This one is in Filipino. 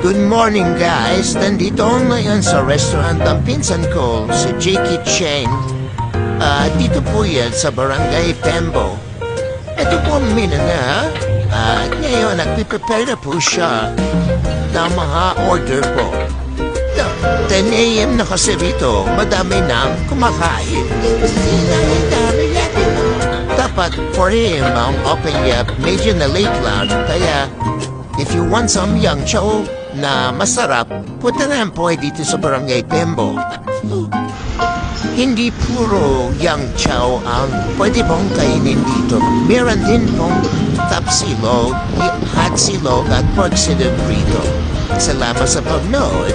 Good morning, guys. Nandito ako ngayon sa restaurant ng pinsan ko, si Jackie Cheng. Dito po yan sa Barangay Pembo. Ito po ang menu na. At ngayon, nagpiprepare na po siya ng mga order po. 10 a.m. na kasi rito, madami nang kumakain. Dapat 4 a.m. ang open up, medyo na late lang. Kaya, if you want some young chow na masarap, punta na po dito sa Barangay Pembo. Hindi puro young chow ang pwede pong kainin dito. Meron din pong tapsilog, hot silog at pork silog rito. Salamat sa pagnood.